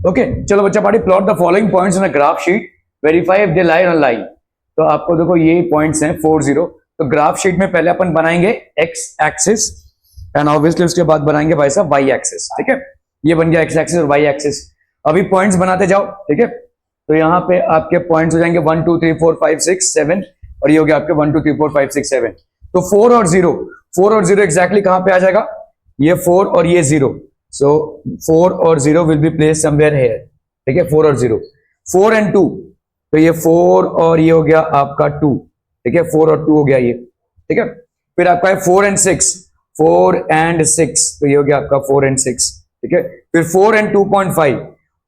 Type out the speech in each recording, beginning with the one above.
Okay चलो बच्चा party, plot the following points in a graph sheet, verify if they lie on line. तो आपको देखो ये पॉइंट्स हैं 4 0। तो ग्राफ शीट में पहले अपन बनाएंगे एक्स एक्सिस एंड ऑब्वियसली उसके बाद बनाएंगे भाई साहब वाई एक्सिस। ठीक है, ये बन गया एक्स एक्सिस और वाई एक्सिस। अभी पॉइंट्स बनाते जाओ। ठीक है, तो यहाँ पे आपके पॉइंट्स हो जाएंगे 1 2 3 4 5 6 7 और ये हो गया आपके 1 2 3 4 5 6 7। तो 4 और 0 एग्जैक्टली कहां पे आ जाएगा, ये 4 और ये 0। सो 4 और 0 will be place somewhere here. ठीक है, 4 और 0, 4 एंड 2, तो ये 4 और ये हो गया आपका 2। ठीक है, 4 और 2 हो गया ये। ठीक है, फिर आपका है 4 एंड 6, 4 एंड 6, तो ये हो गया आपका 4 एंड 6। ठीक है, फिर 4 एंड 2.5,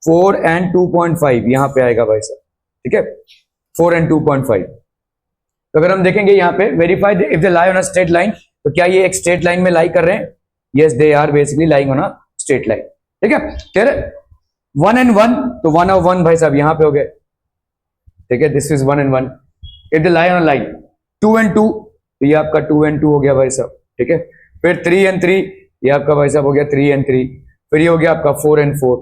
4 एंड 2.5 यहां पे आएगा भाई साहब। ठीक है, 4 एंड 2.5। तो अगर हम देखेंगे यहाँ पे verify if they lie on a straight line, तो क्या ये एक स्ट्रेट लाइन में लाई कर रहे हैं? Yes, they are basically lying on a straight line. ठीक है, क्लियर है? 1 एंड 1, तो 1 और 1 भाई साहब यहां पे हो गए। ठीक है, this is 1 and 1। If they lie on line 2 and 2, तो ये आपका 2 एंड 2 हो गया भाई साहब। ठीक है, फिर 3 एंड 3, ये आपका भाई साहब हो गया 3 एंड 3। फिर ये हो गया आपका 4 and 4।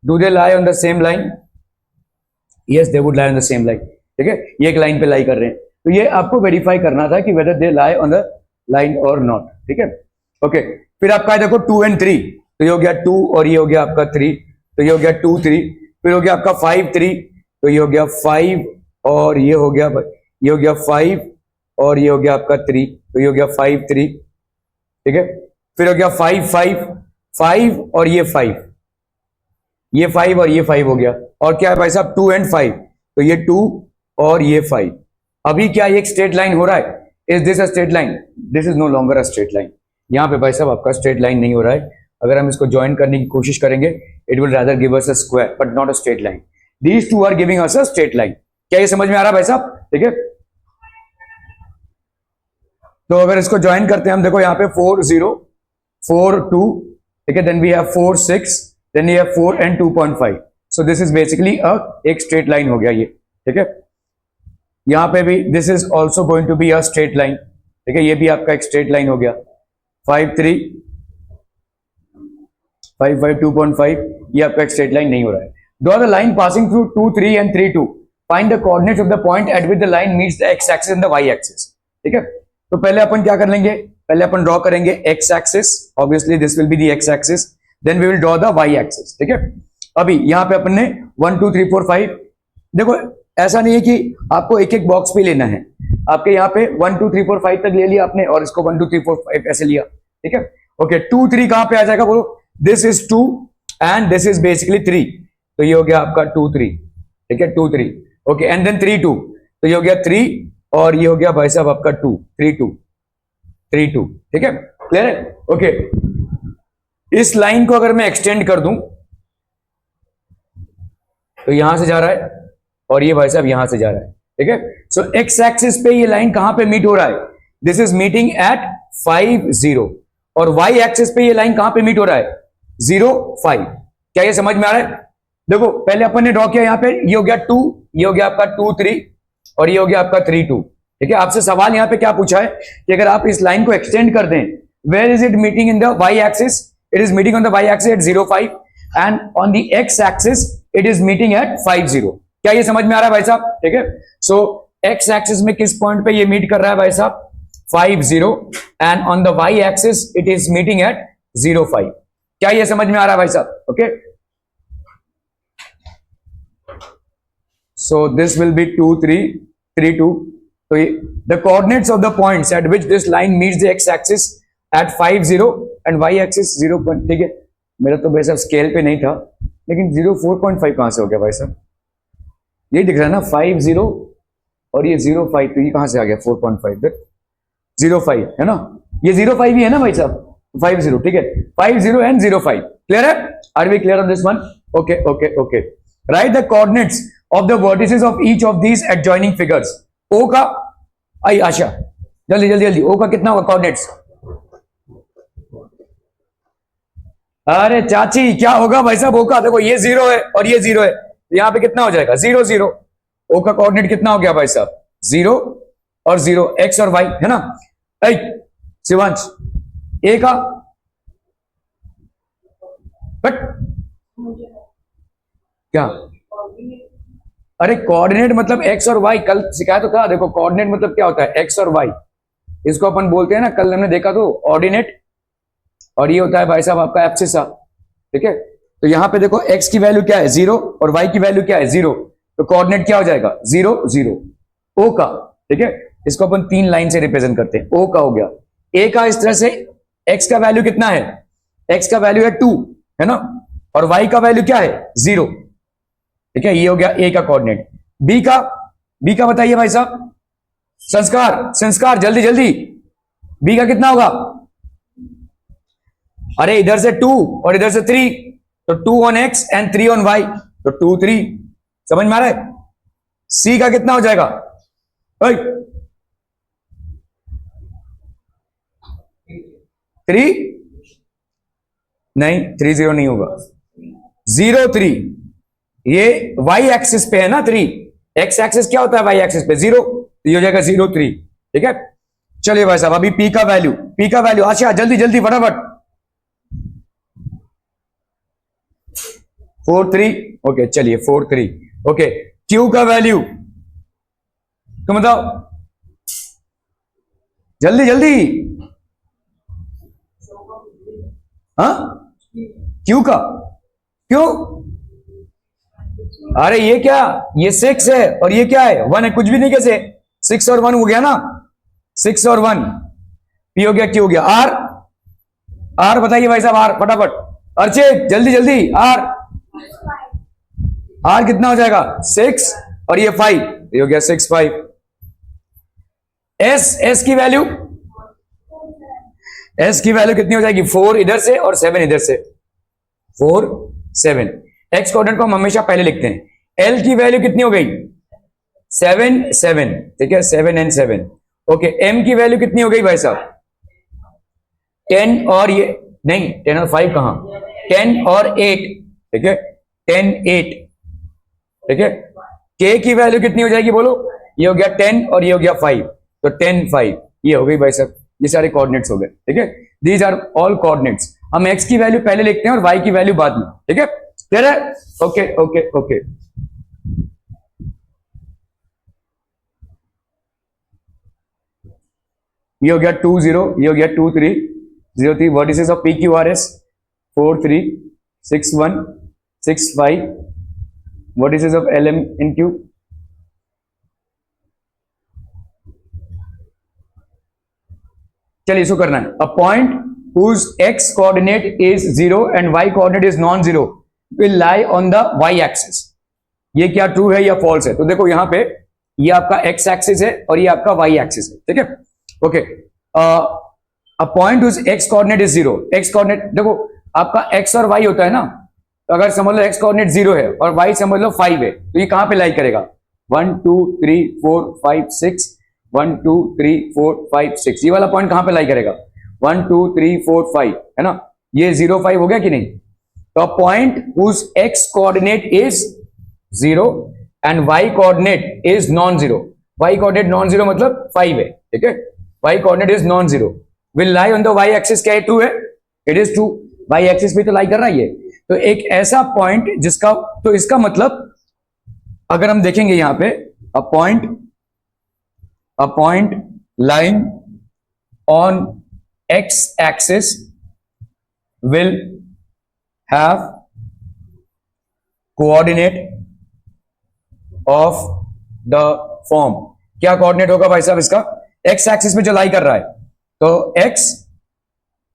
Do they lie on the same line? Yes, they would lie on the same line. ठीक है, ये एक लाइन पे लाई कर रहे हैं। तो ये आपको वेरीफाई करना था कि whether they lie on the line और नॉट। ठीक है, ओके। फिर आपका देखो 2 एंड 3, तो ये हो गया 2 और ये हो गया आपका 3, तो ये हो गया 2 3। फिर हो गया आपका 5 3, तो ये हो गया 5 और ये हो गया 5 और ये हो गया आपका 3, तो ये हो गया 5 3। ठीक है, फिर हो गया 5 5 5 और ये 5, ये 5 और ये 5 हो गया। और क्या है भाई साहब 2 एंड 5, तो ये 2 और ये 5। अभी क्या ये एक स्ट्रेट लाइन हो रहा है? Is this a straight line? This is no longer a straight line. यहाँ पे भाई साहब आपका स्ट्रेट लाइन नहीं हो रहा है। अगर हम इसको ज्वाइन करने की कोशिश करेंगे, it will rather give us a square but not a straight line. These two are giving us a straight line. क्या ये समझ में आ रहा है भाई साहब? ठीक है, तो अगर इसको ज्वाइन करते हैं हम, देखो यहाँ पे 4 0 4 2, ठीक है, then we have 4 6, then we have 4 and 2.5। So this is basically एक स्ट्रेट लाइन हो गया ये। ठीक है, यहां पे भी this is also going to be a straight line. ठीक है, ये भी आपका एक स्ट्रेट लाइन हो गया। 5 3 5 5 2.5, ये आपका एक स्ट्रेट लाइन नहीं हो रहा है। Draw the line passing through 2 3 and 3 2। Find the coordinates of the point at which the line meets the x axis and the Y axis. ठीक है, तो पहले अपन क्या कर लेंगे, पहले अपन ड्रॉ करेंगे x axis, obviously this will be the x axis, then we will draw the Y axis. ठीक है, अभी यहां पे अपन ने 1 2 3 4 5, देखो ऐसा नहीं है कि आपको एक एक बॉक्स पे लेना है। आपके यहाँ पे 1 2 3 4 5 तक ले लिया आपने और इसको 1 2 3 4 5 ऐसे लिया। ठीक है, ओके। 2 3 कहां पे आ जाएगा बोलो? This is 2 and this is basically 3, तो ये हो गया आपका 2 3। ठीक है, 2 3, ओके, एंड देन 3 2, तो ये हो गया 3 और ये हो गया भाई साहब आपका 2 3 2 3 2। ठीक है, क्लियर है? ओके, इस लाइन को अगर मैं एक्सटेंड कर दूं तो यहां से जा रहा है और ये भाई साहब यहां से जा रहा है। ठीक है, सो एक्स एक्सिस पे ये लाइन कहां पे मीट हो रहा है? This is meeting at 5 0। और वाई एक्सिस पे ये लाइन कहां पे मीट हो रहा है? 0 5। क्या ये समझ में आ रहा है? देखो पहले अपन ने ड्रॉ किया यहाँ पे, ये हो गया 2, ये हो गया आपका 2 3 और ये हो गया आपका 3 2। ठीक है, आपसे सवाल यहाँ पे क्या पूछा है कि अगर आप इस लाइन को एक्सटेंड कर दें, where is it meeting in the Y axis? It is meeting on the Y axis at 0 5 and on the x axis it is meeting at 5 0। क्या ये समझ में आ रहा है भाई साहब? ठीक है, सो एक्स एक्सिस में किस पॉइंट पे ये मीट कर रहा है भाई साहब? 5 0 and on the Y axis it is meeting at 0 5। क्या ये समझ में आ रहा है भाई साहब? Okay, so this will be 2 3 3 2। तो the coordinates of the points at which this line meets the x axis at 5 0 and y axis 0 point. ठीक है, मेरा तो भाई साहब स्केल पे नहीं था, लेकिन 0 4.5 कहां से हो गया भाई साहब? ये दिख रहा है ना 5 0 और ये 0 5, तो ये कहां से आ गया 4.5? 0 5 है ना, ये 0 5 ही है ना भाई साहब? 5 0। ठीक है, 5 0 एंड 0 5। क्लियर है? Are we clear on this one? Okay okay okay. Right the coordinates of the vertices of each of these adjoining figures. Okay, I आशा जल्दी जल्दी जल्दी, ओ का कितना होगा कोऑर्डिनेट्स? अरे चाची क्या होगा भाई साहब ओ का? देखो ये 0 है और ये 0 है, यहां पे कितना हो जाएगा? 0 0। ओ का कोऑर्डिनेट कितना हो गया भाई साहब? 0 और 0, एक्स और वाई है ना। शिवांश ए का बट क्या? अरे कोऑर्डिनेट मतलब एक्स और वाई, कल सिखाया तो था। देखो कोऑर्डिनेट मतलब क्या होता है, एक्स और वाई। इसको अपन बोलते हैं ना, कल हमने देखा तो ऑर्डिनेट, और ये होता है भाई साहब आपका एब्सिसा। ठीक है, तो यहां पे देखो एक्स की वैल्यू क्या है 0 और वाई की वैल्यू क्या है 0, तो कोऑर्डिनेट क्या हो जाएगा 0 0 ओ का। ठीक है, इसको अपन 3 लाइन से रिप्रेजेंट करते हैं। ओ का हो गया, ए का इस तरह से, एक्स का वैल्यू कितना है, एक्स का वैल्यू है 2, है ना, और वाई का वैल्यू क्या है 0। ठीक है, ये हो गया ए का कोऑर्डिनेट। बी का, बी का बताइए भाई साहब, संस्कार संस्कार जल्दी जल्दी, बी का कितना होगा? अरे इधर से 2 और इधर से 3, तो 2 on x and 3 on y, तो 2 3, समझ में आ रहा है? सी का कितना हो जाएगा? 3 नहीं, 3 0 नहीं होगा, 0 3। ये वाई एक्सिस पे है ना 3, एक्स एक्सिस क्या होता है वाई एक्सिस पे 0, तो ये हो जाएगा 0 3। ठीक है, चलिए भाई साहब अभी पी का वैल्यू, पी का वैल्यू अच्छा जल्दी जल्दी फटाफट, 4 3। ओके चलिए 4 3। ओके, क्यू का वैल्यू तो बताओ जल्दी जल्दी। हाँ, क्यू का, क्यों? अरे ये क्या, ये 6 है और ये क्या है 1 है, कुछ भी नहीं कैसे, 6 और 1 हो गया ना, 6 और 1, पी हो गया, क्यू हो गया, आर, आर बताइए भाई साहब, आर फटाफट, अर्चित जल्दी जल्दी, आर, आर कितना हो जाएगा 6 और ये 5, ये हो गया 6 5। एस, एस की वैल्यू, एस की वैल्यू कितनी हो जाएगी 4 इधर से और 7 इधर से, 4 7। एक्स कोऑर्डिनेट को हम हमेशा पहले लिखते हैं। एल की वैल्यू कितनी हो गई 7 7। ठीक है, 7 एंड 7। ओके, एम की वैल्यू कितनी हो गई भाई साहब 10 और ये नहीं, 10 और 5 कहां, 10 और 8। ठीक है, 10 8। ठीक है, के की वैल्यू कितनी हो जाएगी बोलो, ये हो गया 10 और ये हो गया 5, तो 10 5, ये हो गई भाई साहब, ये सारे कोऑर्डिनेट्स हो गए। ठीक है, दीज आर ऑल कोऑर्डिनेट्स। हम एक्स की वैल्यू पहले लिखते हैं और वाई की वैल्यू बाद में। ठीक है, क्लियर है? ओके ओके ओके, ये हो गया 2 0, ये हो गया 2 3 0 3। Vertices of P Q R S 4 3 6 1 6 5। Vertices of L M N Q, चलिए इसको करना है। A point whose x coordinate is 0 and y coordinate is non-zero will lie on the y axis। ये क्या ट्रू है या फॉल्स है? तो देखो यहां पे ये आपका x एक्सिस है और ये आपका y एक्सिस है। ठीक है, okay, a point whose x coordinate is 0, x coordinate देखो आपका x और y होता है ना, तो अगर समझ लो x coordinate 0 है और y समझ लो 5 है, तो ये कहां पे लाई करेगा 1 2 3 4 5 6, 1 2 3 4 5 6, ये वाला पॉइंट कहां पे लाई करेगा 1 2 3 4 5, है ना, ये 0 5 हो गया कि नहीं? तो point whose x coordinate is 0 and y coordinate is non-zero, y coordinate non-zero मतलब 5 है। ठीक है, y coordinate is non-zero will lie on the y axis, क्या ट्रू है? It is true, y axis पे तो लाई कर रहा है ये। तो एक ऐसा पॉइंट जिसका, तो इसका मतलब अगर हम देखेंगे यहां पे a point line on x axis will have coordinate of the form, क्या कोऑर्डिनेट होगा भाई साहब इसका, x एक्सिस में जो लाई कर रहा है, तो x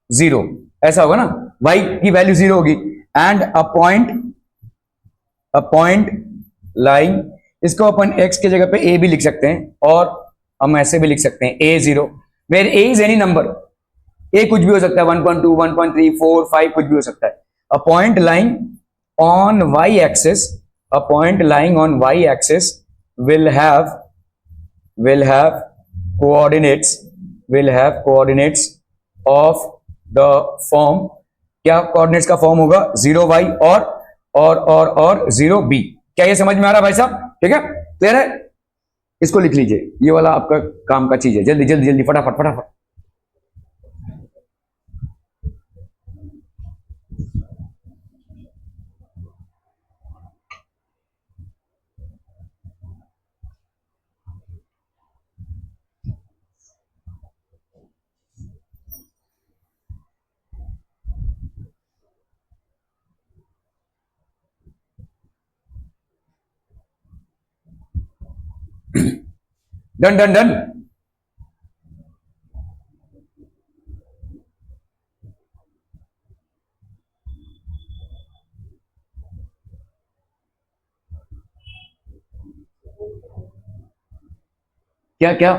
0 ऐसा होगा ना, y की वैल्यू 0 होगी, एंड अ पॉइंट लाइन, इसको अपन x की जगह पे a भी लिख सकते हैं और हम ऐसे भी लिख सकते हैं a0, where a is any number, a कुछ भी हो सकता है 1.2 1.3 4 5 कुछ भी हो सकता है। A point line on y axis, a point lying on y axis will have coordinates of the form, क्या कोऑर्डिनेट्स का फॉर्म होगा 0y और 0b। क्या ये समझ में आ रहा है भाई साहब? ठीक है, क्लियर है? इसको लिख लीजिए, ये वाला आपका काम का चीज है, जल्दी जल्दी जल्दी फटाफट फटाफट। Done done done. क्या क्या?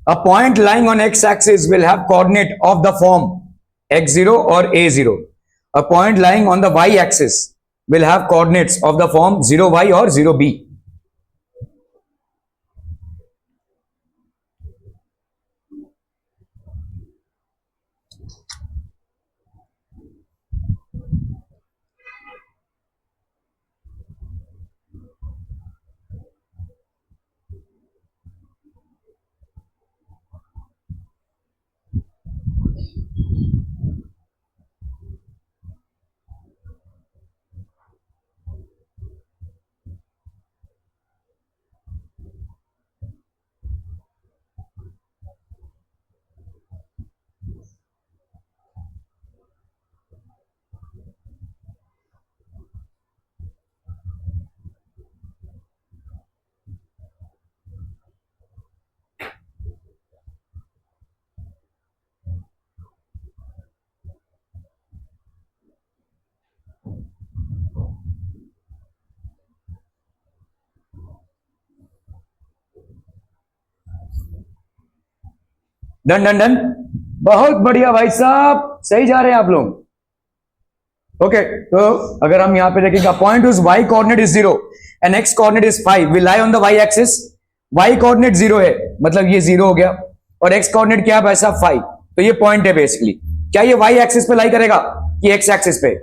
A point lying on x-axis will have coordinate of the form x0 or a0. A point lying on the y-axis will have coordinates of the form 0y or 0b. Done done done. बहुत बढ़िया भाई साहब, सही जा रहे हैं आप लोग। ओके, तो अगर हम यहां पे देखेंगे पॉइंट उस y coordinate is 0 and x coordinate is 5 will lie on the y axis. y coordinate 0 है, मतलब ये 0 हो गया, और x कोऑर्डिनेट क्या है भाई साहब 5, तो ये पॉइंट है बेसिकली। क्या ये y एक्सिस पे लाई करेगा कि x एक्सिस पे?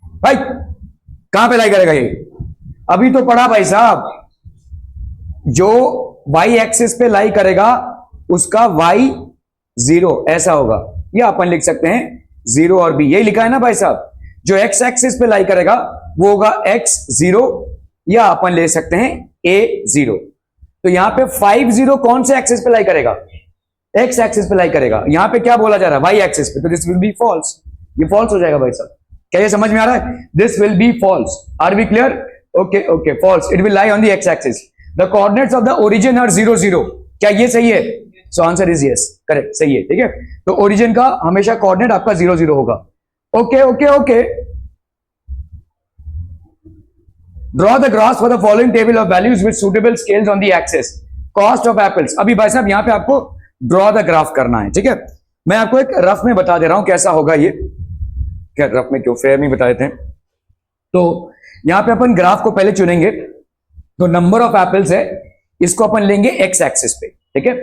भाई कहां पे लाई करेगा ये? अभी तो पढ़ा भाई साहब, जो y एक्सिस पे लाई करेगा उसका y 0 ऐसा होगा, या अपन लिख सकते हैं 0 और b, यही लिखा है ना भाई साहब। जो x एक्सिस पे लाई करेगा वो होगा x 0, या अपन ले सकते हैं a 0। तो यहां पे 5 0 कौन से एक्सिस पे लाई करेगा? x एक्सिस पे लाई करेगा। यहां पे क्या बोला जा रहा है? y एक्सिस पे, तो दिस विल बी फॉल्स, ये फॉल्स हो जाएगा भाई साहब। क्या ये समझ में आ रहा है? This will be false. Are we clear? Okay okay, false, it will lie on the x axis. The coordinates of the origin are 0 0। क्या ये सही है? So answer is yes, correct, सही है, ठीक है। तो ओरिजिन का हमेशा कोऑर्डिनेट आपका 0 0 होगा। Okay okay okay, draw the graph for the following table of values with suitable scales on the axis. Cost of apples. अभी भाई साहब यहां पे आपको ड्रॉ द ग्राफ करना है, ठीक है। मैं आपको एक रफ में बता दे रहा हूं कैसा होगा ये। क्या रफ में क्यों, फेयर में बता देते हैं। तो यहां पे अपन ग्राफ को पहले चुनेंगे, तो नंबर ऑफ एप्पल्स है, इसको अपन लेंगे एक्स एक्सिस पे, ठीक है,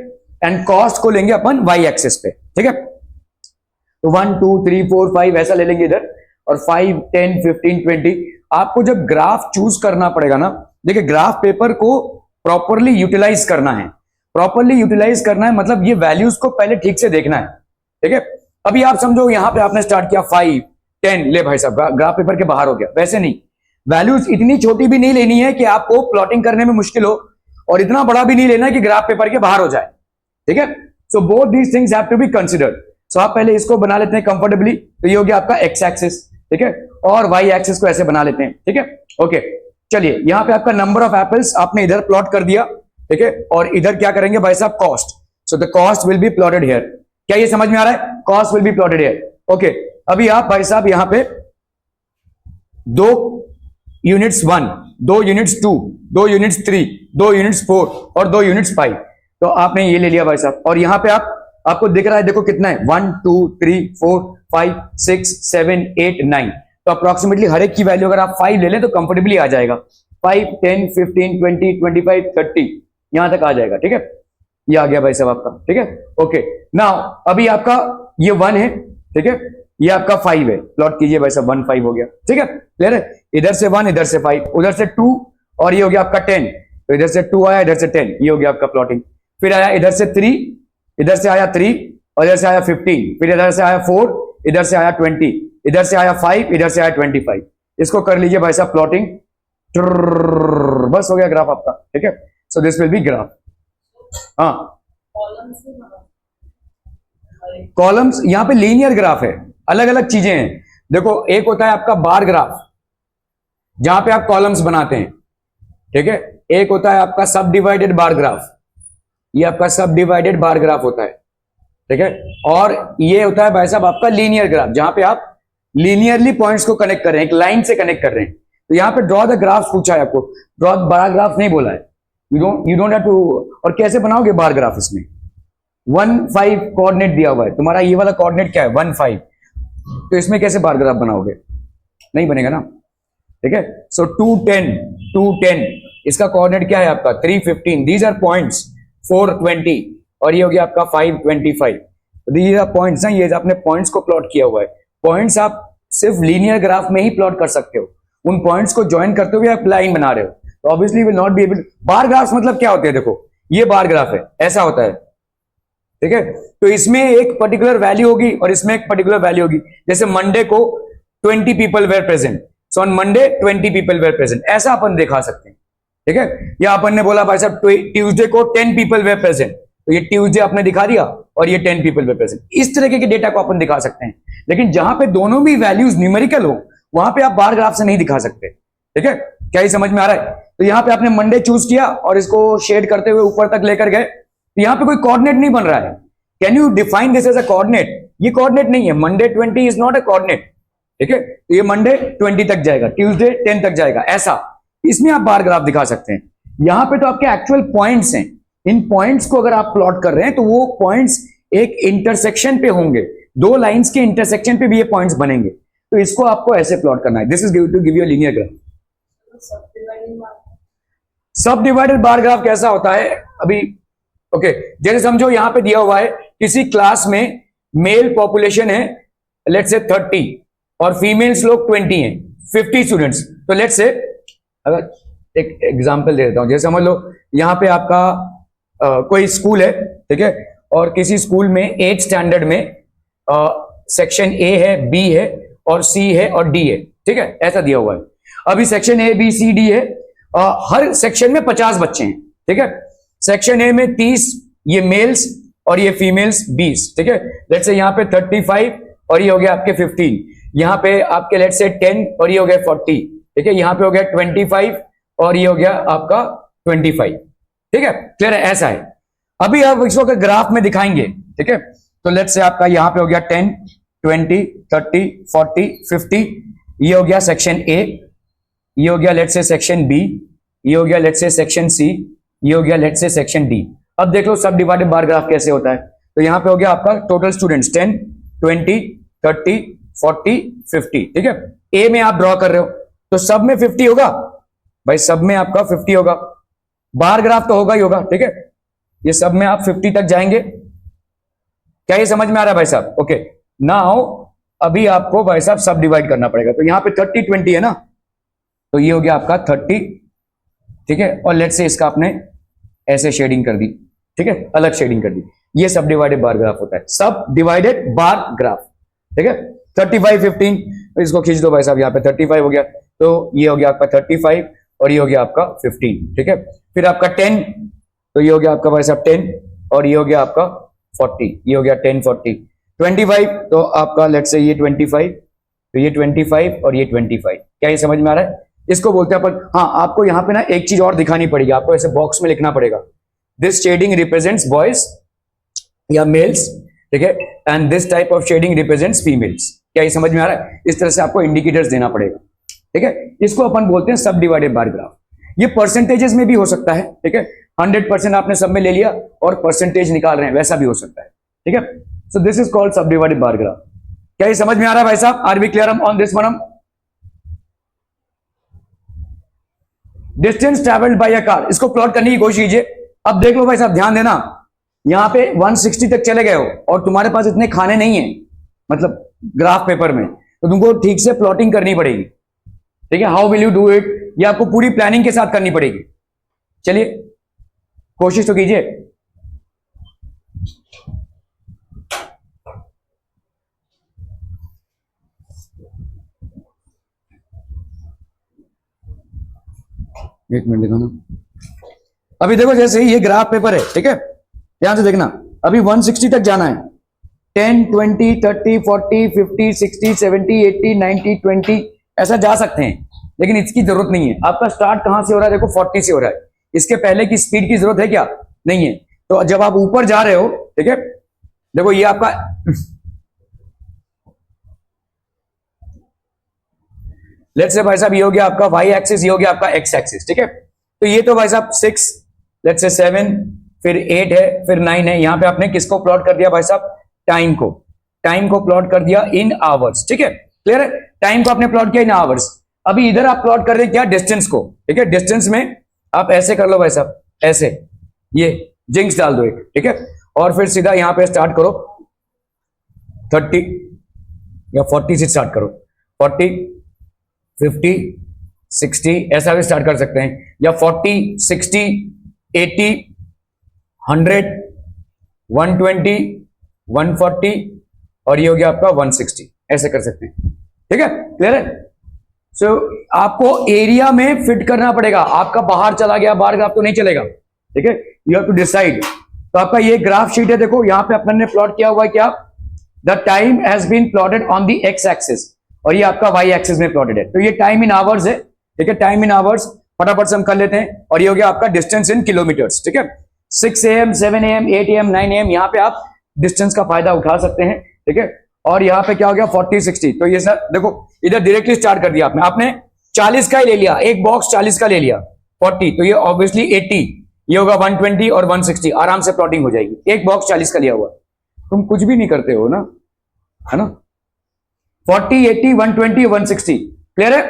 एंड कॉस्ट को लेंगे अपन वाई एक्सिस पे, ठीक है। तो 1 2 3 4 5 ऐसा ले लेंगे इधर, और 5 10 15 20। आपको जब ग्राफ चूज करना पड़ेगा ना, देखिए ग्राफ पेपर को प्रॉपरली यूटिलाइज करना है। प्रॉपरली यूटिलाइज करना है मतलब ये वैल्यूज को पहले ठीक से देखना है, ठीक है। अभी आप समझो यहां पे आपने स्टार्ट किया 5 10, ले भाई साहब ग्राफ पेपर के बाहर हो गया। वैसे नहीं, वैल्यूज इतनी छोटी भी नहीं लेनी है कि आपको प्लॉटिंग करने में मुश्किल हो, और इतना बड़ा भी नहीं लेना है कि ग्राफ पेपर के बाहर हो जाए, ठीक है। So both these things have to be considered. So आप पहले इसको बना लेते हैं कंफर्टेबली, तो ये हो गया आपका एक्स एक्सिस, ठीक है, और वाई एक्सिस को ऐसे बना लेते हैं, ठीक है। ओके, चलिए यहां पे आपका नंबर ऑफ एप्पल्स आपने इधर प्लॉट कर दिया, ठीक है, और इधर क्या करेंगे भाई साहब? Cost. So the cost will be plotted here. क्या ये समझ में आ रहा है? Cost will be plotted here. Okay, अभी आप भाई साहब यहां पे 2 यूनिट्स 1, 2 यूनिट्स 2, 2 यूनिट्स 3, 2 यूनिट्स 4 और 2 यूनिट्स 5, तो आपने ये ले लिया भाई साहब। और यहां पे आपको दिख रहा है, देखो कितना है, 1 2 3 4 5 6 7 8 9। तो अप्रोक्सीमेटली हर एक की वैल्यू अगर आप 5 ले लें तो कंफर्टेबली आ जाएगा। 5 10 15 20 25 30 यहां तक आ जाएगा, ठीक है। ये आ गया भाई साहब आपका, ठीक है। ओके, नाउ अभी आपका ये 1 है, ठीक है, ये आपका 5 है, प्लॉट कीजिए भाई साहब। 1 5 हो गया, ठीक है, क्लियर है। इधर से 1, इधर से 5, उधर से 2, और ये हो गया आपका 10। तो इधर से 2 आया, इधर से 10, ये हो गया आपका प्लॉटिंग। फिर आया इधर से 3, इधर से आया 3, और इधर से आया 15, फिर इधर से आया 4, इधर से आया 20, इधर से आया 5, इधर से आया 25। इसको कर लीजिए भाई साहब प्लॉटिंग, बस हो गया ग्राफ आपका, ठीक है। So this will B graph. हाँ, कॉलम्स यहां पे लीनियर ग्राफ है, अलग अलग चीजें हैं। देखो एक होता है आपका बार ग्राफ, जहां पे आप कॉलम्स बनाते हैं, ठीक है, एक होता है आपका सब डिवाइडेड बार ग्राफ, ये आपका सब डिवाइडेड बार ग्राफ होता है, ठीक है। और ये होता है भाई साहब आपका लीनियर ग्राफ, जहां पे आप लीनियरली पॉइंट्स को कनेक्ट कर रहे हैं, एक लाइन से कनेक्ट कर रहे हैं। तो यहाँ पे ड्रॉ द ग्राफ पूछा है आपको, ड्रॉ बड़ा ग्राफ नहीं बोला है, यू डोंट हैव टू। और कैसे बनाओगे बार ग्राफ? इसमें 1 5 कोऑर्डिनेट दिया हुआ है, तुम्हारा ये वाला कोऑर्डिनेट क्या है 1 5, तो इसमें कैसे बार ग्राफ बनाओगे? नहीं बनेगा ना, ठीक है। सो 2 10 2 10, इसका कोऑर्डिनेट क्या है आपका 3 15, दीज आर पॉइंट्स 4 20, और ये हो गया आपका 5 25। दीज आर पॉइंट्स ना, ये आपने पॉइंट्स को प्लॉट किया हुआ है। पॉइंट्स आप सिर्फ लीनियर ग्राफ में ही प्लॉट कर सकते हो, उन पॉइंट्स को ज्वाइन करते हुए आप लाइन बना रहे हो, तो obviously will not be able. Bar graphs मतलब क्या होते हैं? देखो ये बार ग्राफ है, ऐसा होता है, ठीक है। तो इसमें एक पर्टिकुलर वैल्यू होगी और इसमें एक पर्टिकुलर वैल्यू होगी। जैसे मंडे को 20 people were present, so on Monday 20 people were present, ऐसा अपन दिखा सकते हैं, ठीक है। या अपन ने बोला भाई साहब ट्यूसडे को 10 पीपल वेर प्रेजेंट, तो ये ट्यूसडे आपने दिखा दिया और ये 10 पीपल वेर प्रेजेंट। इस तरीके के डेटा को अपन दिखा सकते हैं, लेकिन जहां पे दोनों भी वैल्यूज न्यूमेरिकल हो वहां पे आप बार ग्राफ से नहीं दिखा सकते, ठीक है। क्या ये समझ में आ रहा है? तो यहाँ पे आपने मंडे चूज किया और इसको शेड करते हुए ऊपर तक लेकर गए, तो यहाँ पे कोई कोऑर्डिनेट नहीं बन रहा है। Can you define this as a coordinate? ये कोऑर्डिनेट नहीं है, Monday 20 is not a coordinate, ठीक है। तो ये मंडे 20 तक जाएगा, ट्यूसडे 10 तक जाएगा, ऐसा इसमें आप बार ग्राफ दिखा सकते हैं। यहां पे तो आपके एक्चुअल पॉइंट्स हैं, इन पॉइंट्स को अगर आप प्लॉट कर रहे हैं तो वो पॉइंट्स एक इंटरसेक्शन पे होंगे, दो लाइंस के इंटरसेक्शन पे भी ये पॉइंट्स बनेंगे, तो इसको आपको ऐसे प्लॉट करना है। This is to give you linear graph. Sub divided bar graph कैसा होता है अभी? ओके, जैसे समझो यहां पे दिया हुआ है किसी क्लास में मेल पॉपुलेशन है लेट्स से 30 और फीमेल्स लोग 20 हैं, 50 स्टूडेंट्स। तो लेट्स से अगर एक एग्जांपल दे देता हूं, जैसे समझ लो यहां पे आपका कोई स्कूल है, ठीक है, और किसी स्कूल में 8th स्टैंडर्ड में सेक्शन ए है, बी है और सी है और डी है, ठीक है, ऐसा दिया हुआ है। अभी section A B C D है, हर सेक्शन में 50 बच्चे हैं, ठीक है। सेक्शन ए में 30 ये मेल्स और ये फीमेल्स 20, ठीक है। लेट्स से यहाँ पे 35 और ये हो गया आपके 15, यहाँ पे आपके लेट्स से 10 और ये हो गया 40, ठीक है। यहाँ पे हो गया 25 और ये हो गया आपका 25, ठीक है, क्लियर है? ऐसा है। अभी आप इसको अगर ग्राफ में दिखाएंगे, ठीक है, तो लेट्स से आपका यहाँ पे हो गया 10 20 30 40 50, ये हो गया सेक्शन ए, ये हो गया लेट्स से सेक्शन बी, ये हो गया लेट्स से सेक्शन सी, ये हो गया लेट्स से सेक्शन डी। अब देख लो सब डिवाइडेड बार ग्राफ कैसे होता है। तो यहाँ पे हो गया आपका टोटल स्टूडेंट्स 10 20 30 40 50, ठीक है। ए में आप ड्रॉ कर रहे हो तो सब में 50 होगा भाई, सब में आपका 50 होगा, बार ग्राफ तो होगा ही होगा, ठीक है। ये सब में आप 50 तक जाएंगे। क्या ये समझ में आ रहा है भाई साहब? ओके, नाउ अभी आपको भाई साहब सब डिवाइड करना पड़ेगा। तो यहाँ पे 30 20 है ना, तो ये हो गया आपका 30, ठीक है, और लेट्स से इसका आपने ऐसे शेडिंग कर दी, ठीक है, अलग शेडिंग कर दी। ये सब डिवाइडेड बार ग्राफ होता है, सब डिवाइडेड बार ग्राफ, ठीक है। 35 15, इसको खींच दो भाई साहब, यहाँ पे 35 हो गया, तो ये हो गया आपका 35 और ये हो गया आपका 15, ठीक है। फिर आपका 10, तो ये हो गया आपका भाई साहब 10 और ये हो गया आपका 40, ये हो गया 10 40। 25, तो आपका लेट्स से ये 25, तो ये 25 और ये 25। क्या ये समझ में आ रहा है? इसको बोलते हैं अपन। हाँ, आपको यहाँ पे ना एक चीज और दिखानी पड़ेगी, आपको ऐसे बॉक्स में लिखना पड़ेगा, दिस शेडिंग रिप्रेजेंट्स बॉयज या मेल्स, ठीक है, and this type of shading represents females. क्या ये समझ में आ रहा है? इस तरह से आपको इंडिकेटर्स देना पड़ेगा, ठीक है। इसको अपन बोलते हैं सब डिवाइडेड बार ग्राफ। ये परसेंटेजेस में भी हो सकता है, ठीक है, 100% आपने सब में ले लिया और परसेंटेज निकाल रहे हैं, वैसा भी हो सकता है, ठीक है। So this is called sub divided bar graph. क्या ये समझ में आ रहा है भाई साहब? Are we clear on this one? Distance travelled by a car, इसको प्लॉट करने की कोशिश कीजिए। अब देख लो भाई साहब, ध्यान देना, यहां पे 160 तक चले गए हो और तुम्हारे पास इतने खाने नहीं है, मतलब ग्राफ पेपर में, तो तुमको ठीक से प्लॉटिंग करनी पड़ेगी, ठीक है। How will you do it? ये आपको पूरी प्लानिंग के साथ करनी पड़ेगी। चलिए कोशिश तो कीजिए। एक मिनट देखो ना, अभी देखो जैसे ही ये ग्राफ पेपर है, ठीक है, ध्यान से देखना, अभी 160 तक जाना है, 10 20 30 40 50 60 70 80 90 20 ऐसा जा सकते हैं, लेकिन इसकी जरूरत नहीं है। आपका स्टार्ट कहां से हो रहा है? देखो 40 से हो रहा है, इसके पहले की स्पीड की जरूरत है क्या? नहीं है। तो जब आप ऊपर जा रहे हो, ठीक है, देखो ये आपका लेट्स से भाई साहब ये हो गया आपका वाई एक्सिस, ये हो गया आपका एक्स एक्सिस, ठीक है। तो ये तो भाई साहब 6, लेट्स से 7, फिर 8 है, फिर 9 है। यहां पे आपने किसको प्लॉट कर दिया भाई साहब? टाइम को। टाइम को प्लॉट कर दिया इन आवर्स, ठीक है, क्लियर है। टाइम को आपने प्लॉट किया इन आवर्स। अभी इधर आप प्लॉट कर रहे हैं क्या? डिस्टेंस को, ठीक है। डिस्टेंस में आप ऐसे कर लो भाई साहब, ऐसे, ये जिंक्स डाल दो एक, ठीक है। और फिर सीधा यहां पे स्टार्ट करो 30 या 40 से स्टार्ट करो, 40, 50, 60, ऐसा भी स्टार्ट कर सकते हैं, या 40, 60, 80, 100, 120, 140 और ये हो गया आपका 160, ऐसे कर सकते हैं, ठीक है, क्लियर है। सो आपको एरिया में फिट करना पड़ेगा। आपका बाहर चला गया, बाहर ग्राफ तो नहीं चलेगा, ठीक है। You have to decide. तो आपका ये ग्राफ शीट है, देखो यहां पे अपन ने प्लॉट किया हुआ है क्या? The time has been plotted on the x axis, और ये आपका वाई एक्सिस में प्लॉटेड है। तो ये टाइम इन आवर्स है, ठीक है, टाइम इन आवर्स फटाफट से हम कर लेते हैं। और ये हो गया आपका डिस्टेंस इन किलोमीटर्स, ठीक है। 6 AM, 7 AM, 8 AM, 9 AM, यहां पे आप डिस्टेंस का फायदा उठा सकते हैं, ठीक है। और यहाँ पे क्या हो गया? 40, 60। तो ये सर देखो इधर डायरेक्टली स्टार्ट कर दिया आपने 40 का ही ले लिया, एक बॉक्स 40 का ले लिया, 40, तो ये ऑब्वियसली 80, ये होगा 120 और 160, आराम से प्लॉटिंग हो जाएगी। एक बॉक्स 40 का लिया हुआ, तुम कुछ भी नहीं करते हो ना, है ना। 40, 80, 120, 160, क्लियर है।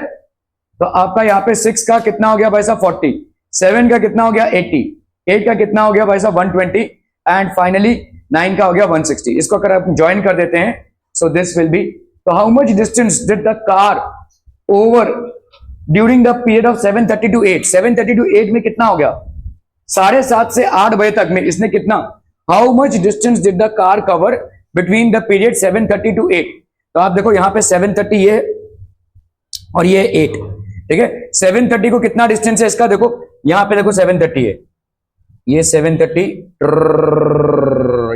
तो आपका यहाँ पे 6 का कितना हो गया भाई साहब? 40, 7 का कितना हो गया? 80, 8 का कितना हो गया भाई साहब? 120, एंड फाइनली 9 का हो गया 160। इसको अगर आप ज्वाइन कर देते हैं, so this will be, so how much distance did the car over during the period of 7:30 to 8? 7:30 to 8 में कितना हो गया? 7:30 से 8 बजे तक में इसने कितना, how much distance did the car cover between the period 7:30 to 8? तो आप देखो यहाँ पे 7:30 ये और ये 8, ठीक है। 7:30 को कितना डिस्टेंस है इसका? देखो यहाँ पे देखो 7:30 है, ये 7:30,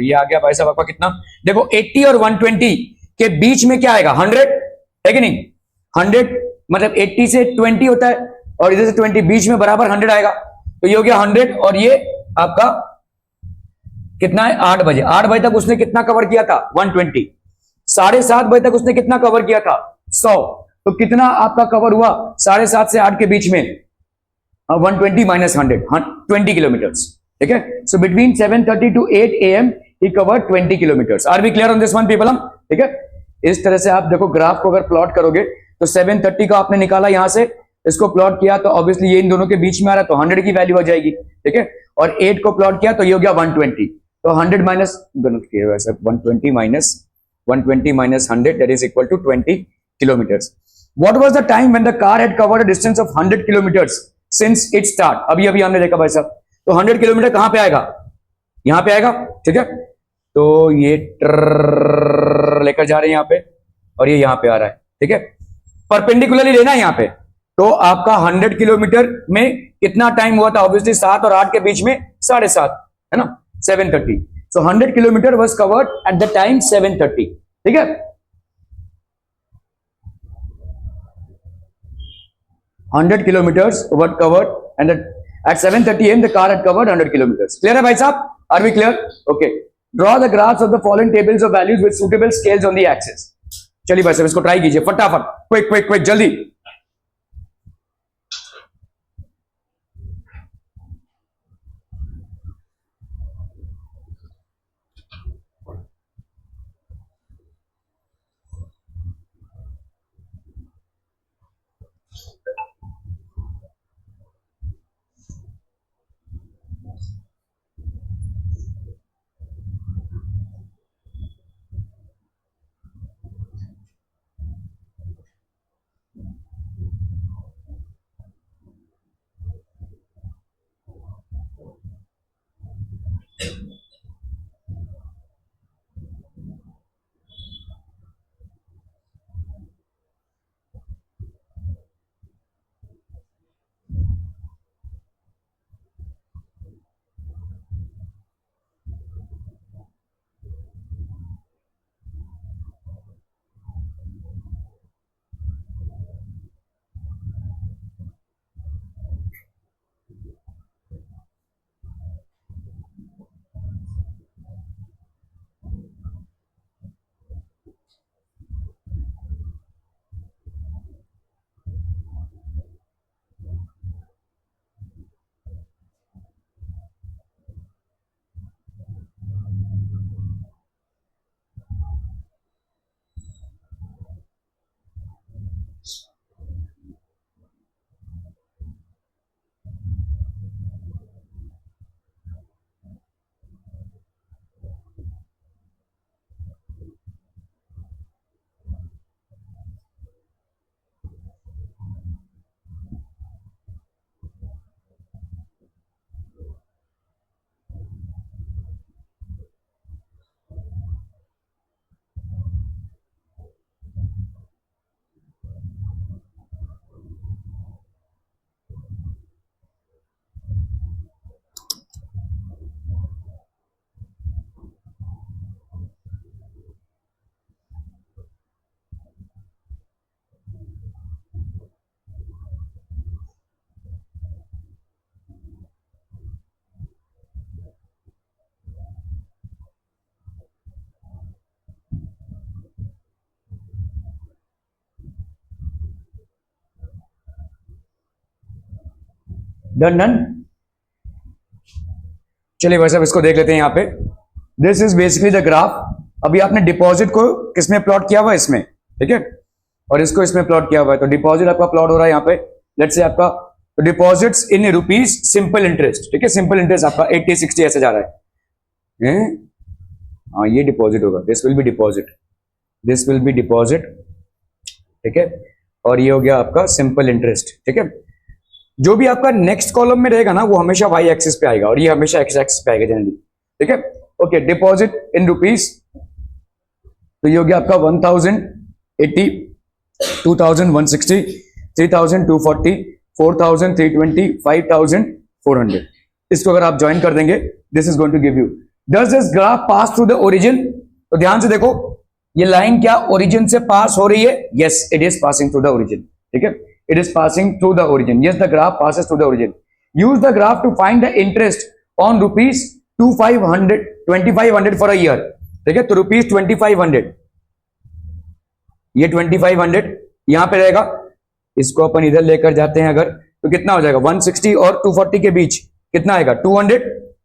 ये आ गया भाई साहब आपका कितना? देखो 80 और 120 के बीच में क्या आएगा? 100 है कि नहीं? 100 मतलब 80 से 20 होता है, और इधर से 20, बीच में बराबर 100 आएगा। तो ये हो गया 100, और ये आपका कितना है? 8 बजे। 8 बजे तक उसने कितना कवर किया था? 120। 7:30 बजे तक उसने कितना कवर किया था? 100। तो कितना आपका कवर हुआ 7:30 से 8 के बीच में? 120 माइनस 100, 20 किलोमीटर्स, ठीक है। So between 7:30 to 8 AM he covered 20 kilometres. Are we clear on this one people? हम ठीक है। इस तरह से आप देखो ग्राफ को अगर प्लॉट करोगे तो 7:30 का आपने निकाला यहां से, इसको प्लॉट किया तो ऑब्वियसली ये इन दोनों के बीच में आ रहा है, तो 100 की वैल्यू आ जाएगी, ठीक है। और 8 को प्लॉट किया तो ये हो गया 120, तो 100 minus 120 minus 120 minus 100 that is equal to 20 kilometres. What was the time when the car had covered a distance of 100 kilometres since it start? अभी अभी हमने देखा भाई साहब, तो 100 किलोमीटर कहां पे आएगा? यहां पे आएगा, ठीक है। तो ये लेकर जा रहे हैं यहां पे, और ये यहां पे आ रहा है, ठीक है। परपेंडिकुलरली लेना है यहां पे। तो आपका 100 किलोमीटर में कितना टाइम हुआ था? ऑब्वियसली 7 और 8 के बीच में 7:30, है ना, 7:30। सो 100 kilometre was covered at the time 7:30, ठीक है। 100 kilometers were covered, and at 7:30 AM the car had covered 100 kilometers. Clear है भाई साहब? Are we clear? Okay. Draw the graphs of the following tables of values with suitable scales on the axis. चलिए भाई साहब इसको try कीजिए फटाफट, quick quick quick, जल्दी। Done done. चलिए भाई साहब इसको देख लेते हैं यहाँ पे। This is basically the graph. अभी आपने डिपॉजिट को किसमें प्लॉट किया हुआ है, इसमें, ठीक है, और इसको इसमें प्लॉट किया हुआ है। तो डिपॉजिट आपका प्लॉट हो रहा है यहाँ पे, लेट्स से आपका deposits in rupees simple interest, ठीक है, सिंपल इंटरेस्ट आपका 80 60 ऐसे जा रहा है। हाँ ये डिपॉजिट होगा, this will B deposit, this will B deposit, ठीक है, और ये हो गया आपका सिंपल इंटरेस्ट, ठीक है। जो भी आपका नेक्स्ट कॉलम में रहेगा ना वो हमेशा वाई एक्सिस पे आएगा और ये हमेशा एक्स एक्सिस पे आएगा जनरली, ठीक है। ओके, डिपॉजिट इन रुपीज, तो ये हो गया आपका 1080, 2160, 3240, 4320, 5400। इसको अगर आप ज्वाइन कर देंगे, this is going to give you. Does this graph pass through the origin? तो ध्यान से देखो, ये लाइन क्या ओरिजिन से पास हो रही है? Yes, it is passing through the origin, ठीक है, it is passing through the origin. Yes, the graph passes through the origin. Use the graph to find the interest on rupees 2500 for a year, ठीक है। तो rupees 2500, ये 2500 यहां पे रहेगा, इसको अपन इधर लेकर जाते हैं अगर, तो कितना हो जाएगा 160 और 240 के बीच कितना आएगा 200,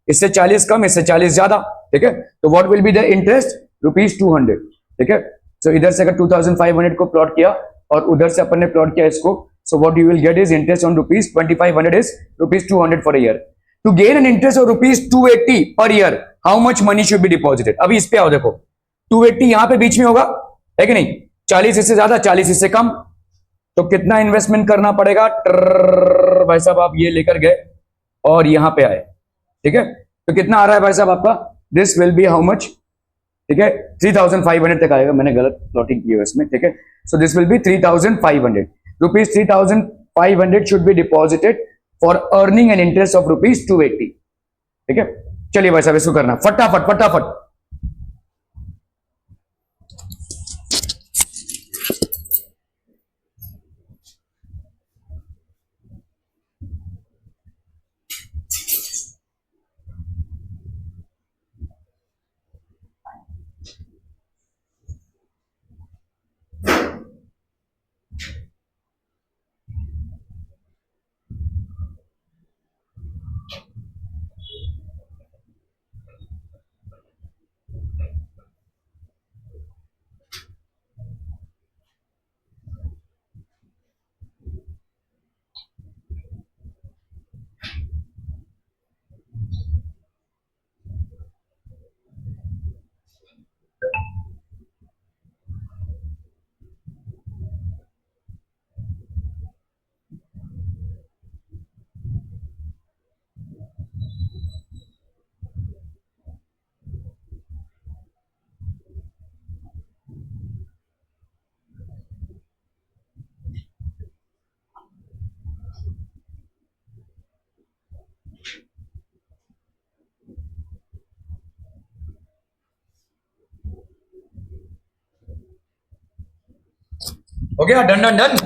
इससे 40 कम, इससे 40 ज्यादा, ठीक है। तो what will be the interest? Rupees 200, ठीक है। सो इधर से अगर 2500 को प्लॉट किया और उधर से अपन ने प्लॉट किया इसको, so what you will get is interest on rupees 2500 is rupees 200 for a year. To gain an interest of rupees 280 per year, how much money should be deposited? अभी इस पे आओ, देखो 280 यहां पे बीच में होगा, है कि नहीं, 40 इससे ज्यादा, 40 इससे कम, तो कितना इन्वेस्टमेंट करना पड़ेगा? भाई साहब आप ये लेकर गए और यहां पे आए, ठीक है, तो कितना आ रहा है भाई साहब आपका? This will B how much, ठीक है, 3500 तक आएगा, मैंने गलत प्लॉटिंग की है इसमें, ठीक है। So this will B 3500 rupees, 3500 should be deposited for earning N interest of rupees 280, ठीक है। चलिए भाई साहब इसको करना फटाफट फटाफट। हो गया, डन डन डन।